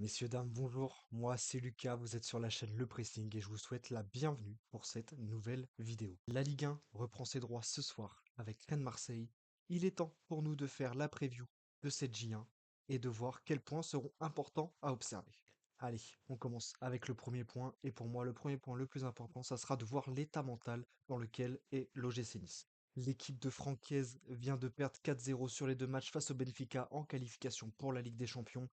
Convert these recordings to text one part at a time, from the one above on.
Messieurs, dames, bonjour. Moi, c'est Lucas. Vous êtes sur la chaîne Le Pressing et je vous souhaite la bienvenue pour cette nouvelle vidéo. La Ligue 1 reprend ses droits ce soir avec Rennes Marseille. Il est temps pour nous de faire la preview de cette J1 et de voir quels points seront importants à observer. Allez, on commence avec le premier point. Et pour moi, le premier point le plus important, ça sera de voir l'état mental dans lequel est l'OGC Nice. L'équipe de Francaise vient de perdre 4-0 sur les deux matchs face au Benfica en qualification pour la Ligue des Champions,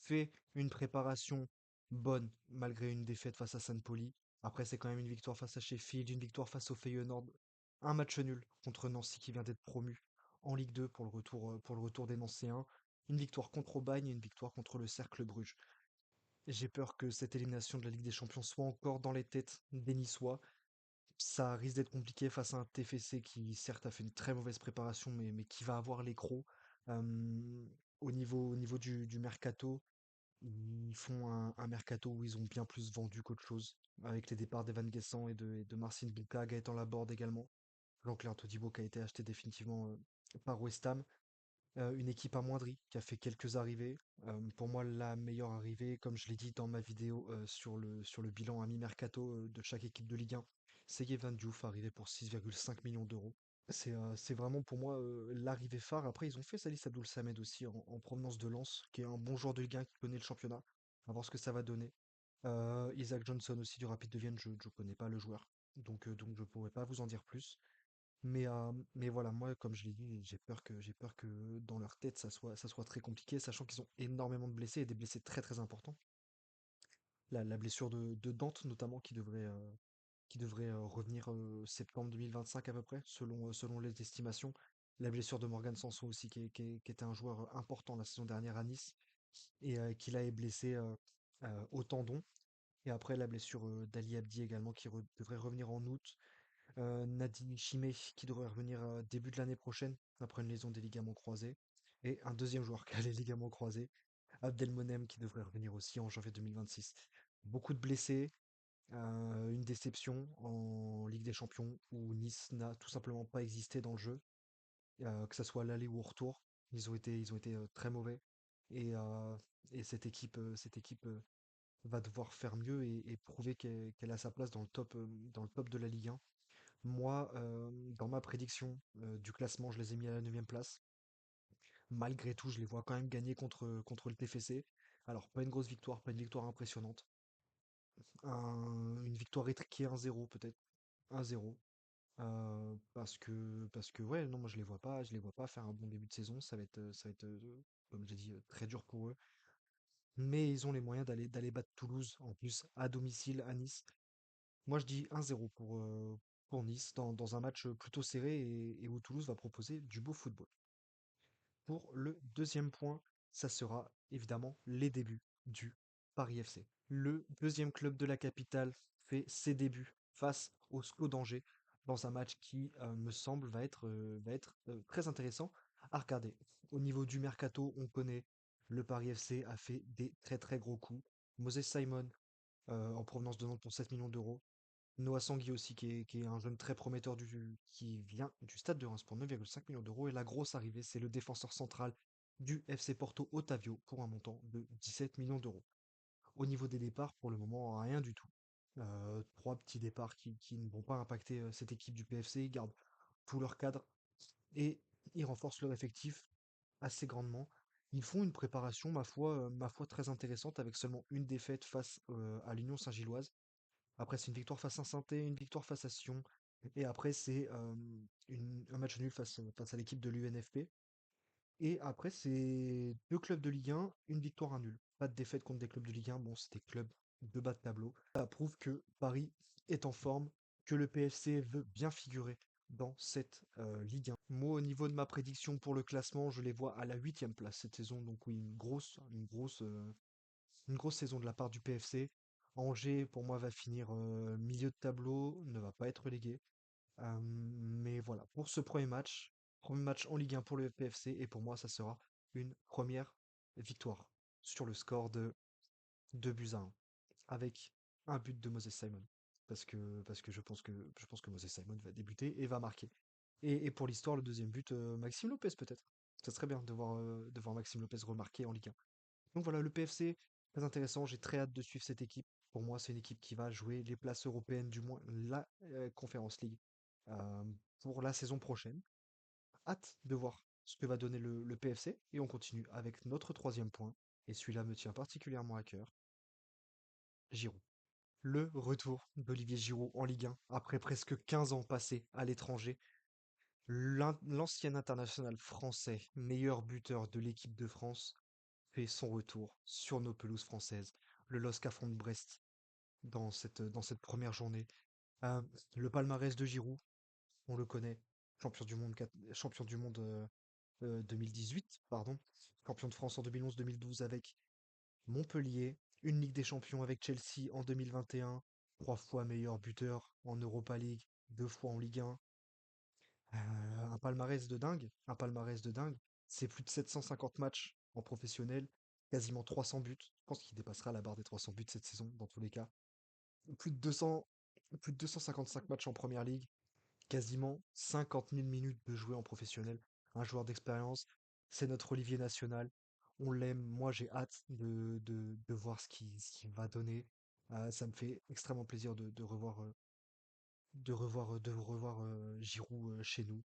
fait une préparation bonne malgré une défaite face à Saint-Poli. Après, c'est quand même une victoire face à Sheffield, une victoire face au Feyenoord, un match nul contre Nancy qui vient d'être promu en Ligue 2 pour le retour des Nancéens, une victoire contre Aubagne et une victoire contre le Cercle Bruges. J'ai peur que cette élimination de la Ligue des Champions soit encore dans les têtes des Niçois. Ça risque d'être compliqué face à un TFC qui certes a fait une très mauvaise préparation mais qui va avoir les crocs. Euh, au niveau du mercato, ils font un mercato où ils ont bien plus vendu qu'autre chose, avec les départs d'Evan Guessant et de Marcin Bulka, Gaëtan Laborde également. Jean-Claire Todibo qui a été acheté définitivement par West Ham. Une équipe amoindrie qui a fait quelques arrivées. Pour moi, la meilleure arrivée, comme je l'ai dit dans ma vidéo sur le bilan à mi-mercato de chaque équipe de Ligue 1, c'est Evan Diouf, arrivé pour 6,5 millions d'euros. C'est vraiment pour moi l'arrivée phare. Après, ils ont fait Salih Abdoul Samed aussi en provenance de Lens, qui est un bon joueur de Ligue 1 qui connaît le championnat. À voir ce que ça va donner. Isaac Johnson aussi du Rapid de Vienne, je ne connais pas le joueur. Donc je ne pourrais pas vous en dire plus. Mais voilà, moi, comme je l'ai dit, j'ai peur que dans leur tête, ça soit très compliqué, sachant qu'ils ont énormément de blessés et des blessés très très importants. La blessure de Dante, notamment, qui devrait revenir septembre 2025 à peu près, selon les estimations. La blessure de Morgan Sanson aussi, qui était un joueur important la saison dernière à Nice, et qui là est blessé au tendon. Et après, la blessure d'Ali Abdi également, devrait revenir en août. Nadine Chimé qui devrait revenir début de l'année prochaine après une lésion des ligaments croisés. Et un deuxième joueur qui a les ligaments croisés, Abdelmonem qui devrait revenir aussi en janvier 2026. Beaucoup de blessés, une déception en Ligue des Champions où Nice n'a tout simplement pas existé dans le jeu, que ce soit à l'aller ou au retour. Ils ont été très mauvais. Et, euh, et cette équipe va devoir faire mieux et prouver qu'elle a sa place dans le top de la Ligue 1. Moi, dans ma prédiction du classement, je les ai mis à la 9e place. Malgré tout, je les vois quand même gagner contre le TFC. Alors, pas une grosse victoire, pas une victoire impressionnante. Une victoire étriquée 1-0 peut-être. 1-0. Parce que ouais, non, moi je les vois pas faire un bon début de saison. Ça va être, comme j'ai dit, très dur pour eux. Mais ils ont les moyens d'aller battre Toulouse, en plus à domicile à Nice. Moi, je dis 1-0 pour Nice, dans un match plutôt serré et où Toulouse va proposer du beau football. Pour le deuxième point, ça sera évidemment les débuts du Paris FC. Le deuxième club de la capitale fait ses débuts face au SCO d'Angers dans un match qui, me semble, va être très intéressant à regarder. Au niveau du mercato, on connaît le Paris FC a fait des très très gros coups. Moses Simon, en provenance de Nantes pour 7 millions d'euros. Noah Sangui aussi, qui est un jeune très prometteur qui vient du Stade de Reims pour 9,5 millions d'euros. Et la grosse arrivée, c'est le défenseur central du FC Porto, Otavio, pour un montant de 17 millions d'euros. Au niveau des départs, pour le moment, rien du tout. Trois petits départs qui ne vont pas impacter cette équipe du PFC. Ils gardent tout leur cadre et ils renforcent leur effectif assez grandement. Ils font une préparation, ma foi très intéressante, avec seulement une défaite face à l'Union Saint-Gilloise. Après, c'est une victoire face à Saint-Étienne, une victoire face à Sion. Et après, c'est un match nul face à l'équipe de l'UNFP. Et après, c'est deux clubs de Ligue 1, une victoire, un nul. Pas de défaite contre des clubs de Ligue 1. Bon, c'était club de bas de tableau. Ça prouve que Paris est en forme, que le PFC veut bien figurer dans cette Ligue 1. Moi, au niveau de ma prédiction pour le classement, je les vois à la 8e place cette saison. Donc oui, une grosse saison de la part du PFC. Angers, pour moi, va finir milieu de tableau, ne va pas être relégué. Mais voilà, pour ce premier match en Ligue 1 pour le PFC, et pour moi, ça sera une première victoire sur le score de 2 buts à 1, avec un but de Moses Simon. Parce que je pense que Moses Simon va débuter et va marquer. Et pour l'histoire, le deuxième but, Maxime Lopez peut-être. Ça serait bien de voir Maxime Lopez remarquer en Ligue 1. Donc voilà, le PFC Très intéressant, j'ai très hâte de suivre cette équipe. Pour moi, c'est une équipe qui va jouer les places européennes, du moins la Conference League, euh, pour la saison prochaine. Hâte de voir ce que va donner le PFC. Et on continue avec notre troisième point. Et celui-là me tient particulièrement à cœur. Giroud. Le retour d'Olivier Giroud en Ligue 1 après presque 15 ans passés à l'étranger. L'ancien international français, meilleur buteur de l'équipe de France, fait son retour sur nos pelouses françaises. Le LOSC affronte Brest dans cette première journée. Euh, le palmarès de Giroud, on le connaît, champion du monde 2018, pardon, champion de France en 2011-2012 avec Montpellier, une Ligue des Champions avec Chelsea en 2021, 3 fois meilleur buteur en Europa League, 2 fois en Ligue 1. Un palmarès de dingue, un palmarès de dingue. C'est plus de 750 matchs en professionnel, quasiment 300 buts. Je pense qu'il dépassera la barre des 300 buts cette saison, dans tous les cas. Plus de 200, plus de 255 matchs en première ligue, quasiment 50 000 minutes de jouer en professionnel. Un joueur d'expérience, c'est notre Olivier national. On l'aime. Moi, j'ai hâte de voir ce qu'il va donner. Ça me fait extrêmement plaisir de revoir Giroud chez nous.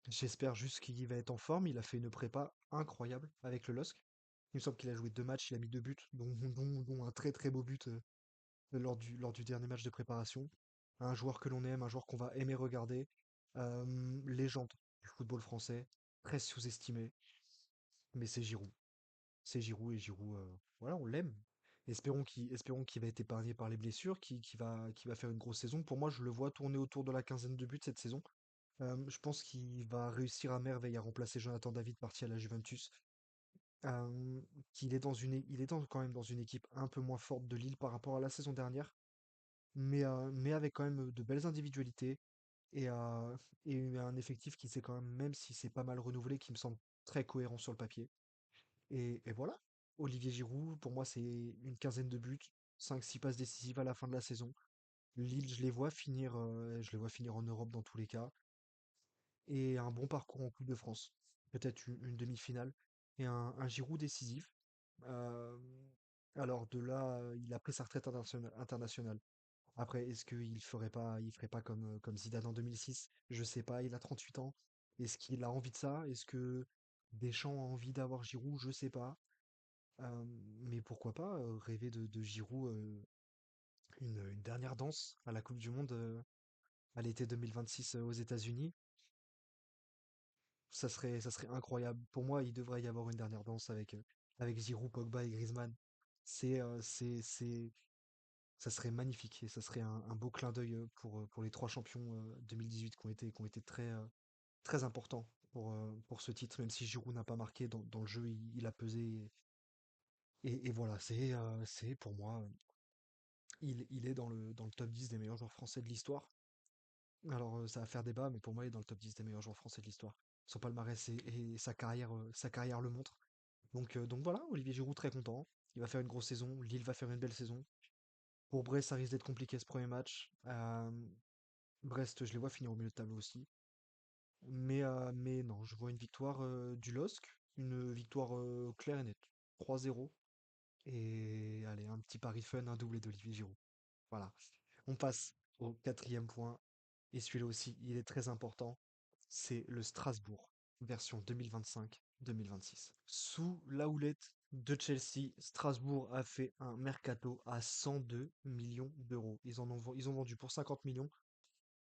J'espère juste qu'il va être en forme. Il a fait une prépa incroyable avec le LOSC. Il me semble qu'il a joué 2 matchs, il a mis 2 buts, dont un très très beau but lors du dernier match de préparation. Un joueur que l'on aime, un joueur qu'on va aimer regarder. Légende du football français, très sous-estimé. Mais c'est Giroud. C'est Giroud et Giroud, voilà, on l'aime. Espérons qu'il va être épargné par les blessures, qu'il va faire une grosse saison. Pour moi, je le vois tourner autour de la quinzaine de buts cette saison. Je pense qu'il va réussir à merveille à remplacer Jonathan David parti à la Juventus. Euh, quand même dans une équipe un peu moins forte de Lille par rapport à la saison dernière, mais avec quand même de belles individualités et, euh, et un effectif qui s'est quand même si c'est pas mal renouvelé, qui me semble très cohérent sur le papier. Et voilà, Olivier Giroud, pour moi, c'est une quinzaine de buts, 5-6 passes décisives à la fin de la saison. Lille, je les vois finir en Europe dans tous les cas et un bon parcours en Coupe de France. Peut-être une demi-finale et un Giroud décisif. Euh, alors de là, il a pris sa retraite internationale. Après, est-ce il ferait pas comme Zidane en 2006? Je sais pas, il a 38 ans. Est-ce qu'il a envie de ça? Est-ce que Deschamps a envie d'avoir Giroud? Je sais pas. Euh, mais pourquoi pas rêver de Giroud une dernière danse à la Coupe du Monde à l'été 2026 aux États-Unis? Ça serait incroyable. Pour moi, il devrait y avoir une dernière danse avec Giroud, Pogba et Griezmann. Ça serait magnifique et ça serait un beau clin d'œil pour les 3 champions 2018 qui ont été très, très importants pour ce titre, même si Giroud n'a pas marqué dans le jeu, il a pesé. Et voilà, c'est pour moi, il est dans le top 10 des meilleurs joueurs français de l'histoire. Alors, ça va faire débat, mais pour moi, il est dans le top 10 des meilleurs joueurs français de l'histoire. Son palmarès et sa carrière le montrent. Donc voilà, Olivier Giroud très content. Il va faire une grosse saison. Lille va faire une belle saison. Pour Brest, ça risque d'être compliqué ce premier match. Brest, je les vois finir au milieu de tableau aussi. Mais non, je vois une victoire du LOSC, une victoire claire et nette. 3-0. Et allez, un petit pari fun, un doublé d'Olivier Giroud. Voilà. On passe au quatrième point. Et celui-là aussi, il est très important. C'est le Strasbourg, version 2025-2026. Sous la houlette de Chelsea, Strasbourg a fait un mercato à 102 millions d'euros. Ils ont vendu pour 50 millions.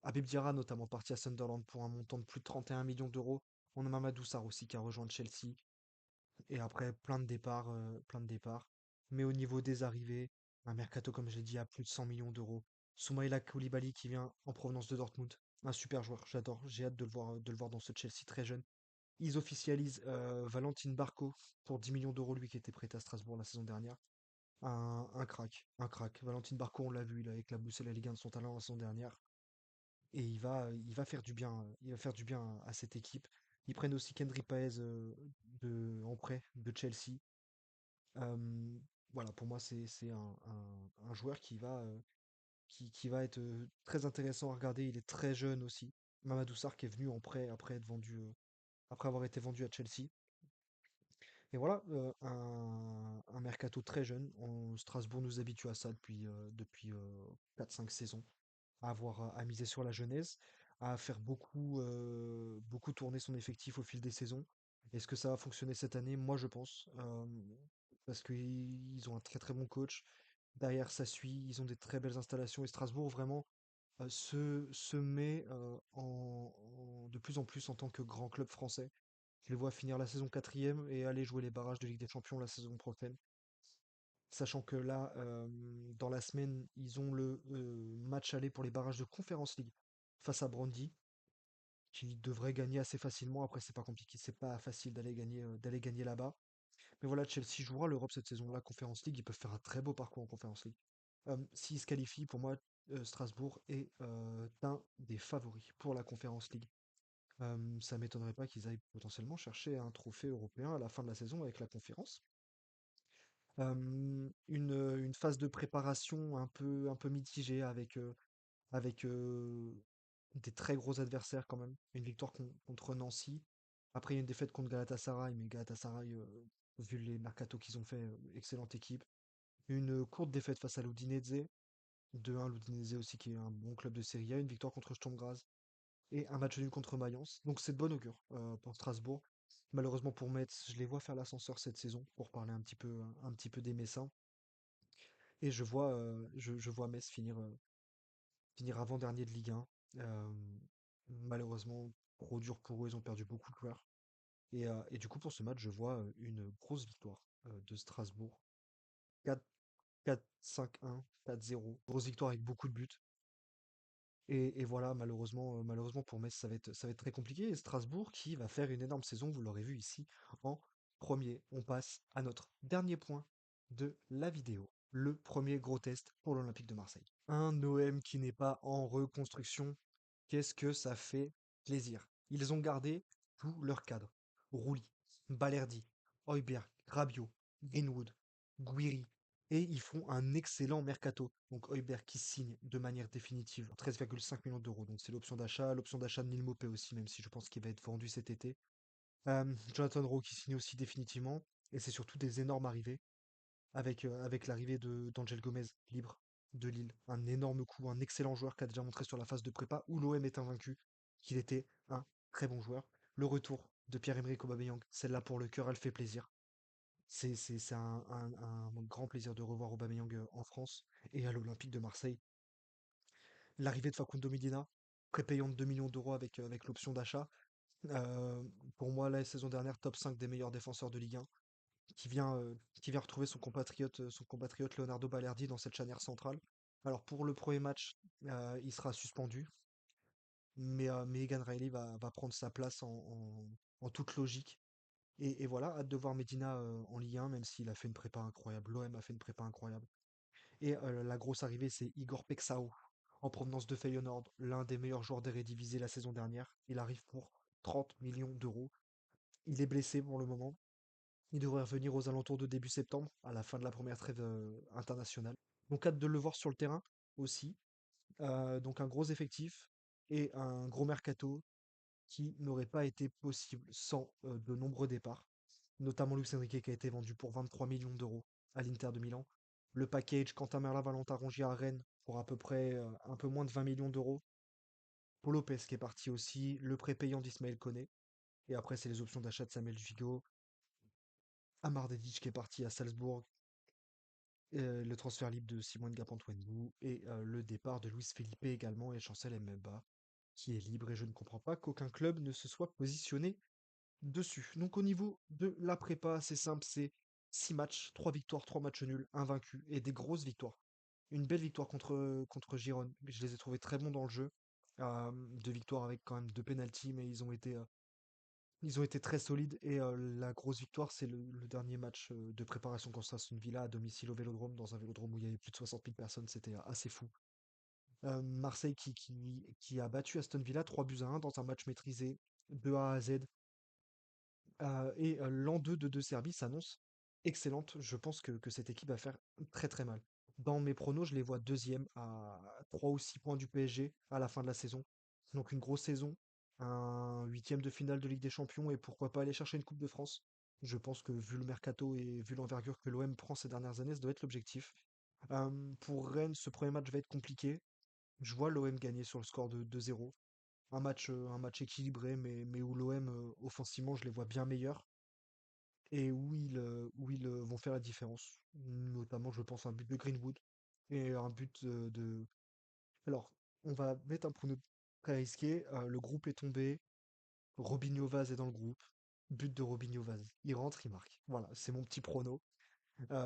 Habib Diarra, notamment, parti à Sunderland pour un montant de plus de 31 millions d'euros. On a Mamadou Sarr aussi qui a rejoint Chelsea. Et après, plein de départs, plein de départs. Mais au niveau des arrivées, un mercato, comme je l'ai dit, à plus de 100 millions d'euros. Soumaïla Koulibaly qui vient en provenance de Dortmund. Un super joueur, j'adore. J'ai hâte de le voir dans ce Chelsea très jeune. Ils officialisent Valentin Barco pour 10 millions d'euros, lui qui était prêté à Strasbourg la saison dernière. Un crack, un crack. Valentin Barco, on l'a vu, il a éclaboussé la Ligue 1 de son talent la saison dernière. Et il va faire du bien, il va faire du bien à cette équipe. Ils prennent aussi Kendry Paez en prêt de Chelsea. Euh, voilà, pour moi, c'est un joueur qui va être très intéressant à regarder. Il est très jeune aussi. Mamadou Sarr qui est venu en prêt après avoir été vendu à Chelsea. Et voilà, un mercato très jeune. Strasbourg nous habitue à ça depuis 4-5 saisons, à miser sur la jeunesse, à faire beaucoup tourner son effectif au fil des saisons. Est-ce que ça va fonctionner cette année? Moi, je pense. Parce qu'ils ont un très très bon coach. Derrière, ça suit. Ils ont des très belles installations. Et Strasbourg, vraiment, se met de plus en plus en tant que grand club français. Je les vois finir la saison quatrième et aller jouer les barrages de Ligue des Champions la saison prochaine. Sachant que là, dans la semaine, ils ont le match aller pour les barrages de Conference League face à Brandy, qui devrait gagner assez facilement. Après, c'est pas compliqué, c'est pas facile d'aller gagner là-bas. Mais voilà, Chelsea jouera l'Europe cette saison. La Conference League, ils peuvent faire un très beau parcours en Conference League. S'ils se qualifient, pour moi, Strasbourg est un des favoris pour la Conference League. Ça m'étonnerait pas qu'ils aillent potentiellement chercher un trophée européen à la fin de la saison avec la conférence. Une phase de préparation un peu mitigée avec des très gros adversaires quand même. Une victoire contre Nancy. Après, il y a une défaite contre Galatasaray, mais Galatasaray, vu les mercatos qu'ils ont fait, excellente équipe. Une courte défaite face à l'Udinese, 2-1 l'Udinese aussi qui est un bon club de Serie A. Une victoire contre Sturm Graz et un match nul contre Mayence. Donc c'est de bonne augure pour Strasbourg. Malheureusement pour Metz, je les vois faire l'ascenseur cette saison, pour parler un petit peu des Messins. Et je vois Metz finir avant-dernier de Ligue 1. Euh, Malheureusement, trop dur pour eux, ils ont perdu beaucoup de joueurs. Et du coup, pour ce match, je vois une grosse victoire de Strasbourg. 4, 4-5-1, 4-0. Grosse victoire avec beaucoup de buts. Et voilà, malheureusement pour Metz, ça va être très compliqué. Et Strasbourg qui va faire une énorme saison, vous l'aurez vu ici, en premier. On passe à notre dernier point de la vidéo. Le premier gros test pour l'Olympique de Marseille. Un OM qui n'est pas en reconstruction. Qu'est-ce que ça fait plaisir. Ils ont gardé tout leur cadre. Rouli, Balerdi, Højbjerg, Rabiot, Greenwood, Guiri, et ils font un excellent mercato. Donc Højbjerg qui signe de manière définitive 13,5 millions d'euros. Donc c'est l'option d'achat de Neil Maupay aussi, même si je pense qu'il va être vendu cet été. Jonathan Rowe qui signe aussi définitivement. Et c'est surtout des énormes arrivées avec l'arrivée d'Angel Gomez, libre de Lille. Un énorme coup, un excellent joueur qui a déjà montré sur la phase de prépa où l'OM est invaincu qu'il était un très bon joueur. Le retour de Pierre-Emerick Aubameyang, celle-là pour le cœur, elle fait plaisir. C'est un grand plaisir de revoir Aubameyang en France et à l'Olympique de Marseille. L'arrivée de Facundo Medina, prépayant de 2 millions d'euros avec l'option d'achat. Euh, pour moi, la saison dernière, top 5 des meilleurs défenseurs de Ligue 1, qui vient retrouver son compatriote Leonardo Balerdi dans cette charnière centrale. Alors pour le premier match, il sera suspendu, mais Egan Riley va prendre sa place en toute logique. Et voilà, hâte de voir Medina en Ligue 1, même s'il a fait une prépa incroyable. L'OM a fait une prépa incroyable. Et la grosse arrivée, c'est Igor Pexao, en provenance de Feyenoord, l'un des meilleurs joueurs d'Eredivisie la saison dernière. Il arrive pour 30 millions d'euros. Il est blessé pour le moment. Il devrait revenir aux alentours de début septembre, à la fin de la première trêve internationale. Donc hâte de le voir sur le terrain aussi. Donc un gros effectif et un gros mercato qui n'aurait pas été possible sans de nombreux départs, notamment Luis Enrique qui a été vendu pour 23 millions d'euros à l'Inter de Milan. Le package Quentin Merlin Valentin Rongier à Rennes pour à peu près un peu moins de 20 millions d'euros. Paul Lopez qui est parti aussi, le prépayant d'Ismaël Koné. Et après, c'est les options d'achat de Samuel Gigot, Amar Dedic qui est parti à Salzbourg, le transfert libre de Simone Gapantuengu et le départ de Luis Felipe également et Chancel Mbemba qui est libre et je ne comprends pas qu'aucun club ne se soit positionné dessus. Donc au niveau de la prépa, c'est simple, c'est 6 matchs, 3 victoires, 3 matchs nuls, invaincus et des grosses victoires. Une belle victoire contre Giron, je les ai trouvés très bons dans le jeu. Deux victoires avec quand même deux pénaltys, mais ils ont été très solides et la grosse victoire, c'est le dernier match de préparation contre Aston Villa à domicile au Vélodrome, dans un Vélodrome où il y avait plus de 60 000 personnes, c'était assez fou. Marseille qui a battu Aston Villa 3-1 dans un match maîtrisé de A à Z. Et l'an 2 de Serbie s'annonce excellente. Je pense que cette équipe va faire très très mal. Dans mes pronos, je les vois deuxième à 3 ou 6 points du PSG à la fin de la saison. Donc une grosse saison, un huitième de finale de Ligue des Champions et pourquoi pas aller chercher une Coupe de France. Je pense que vu le mercato et vu l'envergure que l'OM prend ces dernières années, ça doit être l'objectif. Pour Rennes, ce premier match va être compliqué. Je vois l'OM gagner sur le score de 2-0. Un match équilibré, mais où l'OM, offensivement, je les vois bien meilleurs et où ils vont faire la différence. Notamment, je pense, un but de Greenwood et un but de... Alors, on va mettre un prono très risqué. Le groupe est tombé. Robinho Vaz est dans le groupe. But de Robinho Vaz. Il rentre, il marque. Voilà, c'est mon petit prono.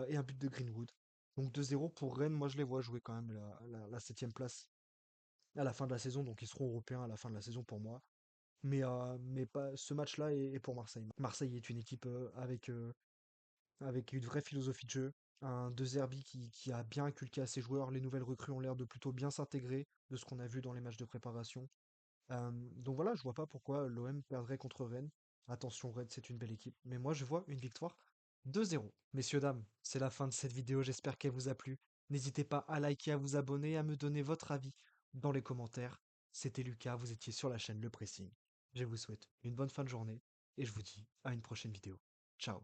Et un but de Greenwood. Donc 2-0 pour Rennes, moi je les vois jouer quand même la 7e place à la fin de la saison, donc ils seront européens à la fin de la saison pour moi. Mais pas, ce match-là est pour Marseille. Marseille est une équipe avec une vraie philosophie de jeu, un De Zerbi qui a bien inculqué à ses joueurs, les nouvelles recrues ont l'air de plutôt bien s'intégrer de ce qu'on a vu dans les matchs de préparation. Donc voilà, je vois pas pourquoi l'OM perdrait contre Rennes. Attention, Rennes, c'est une belle équipe. Mais moi, je vois une victoire 2-0. Messieurs, dames, c'est la fin de cette vidéo. J'espère qu'elle vous a plu. N'hésitez pas à liker, à vous abonner, à me donner votre avis dans les commentaires. C'était Lucas, vous étiez sur la chaîne Le Pressing. Je vous souhaite une bonne fin de journée et je vous dis à une prochaine vidéo. Ciao.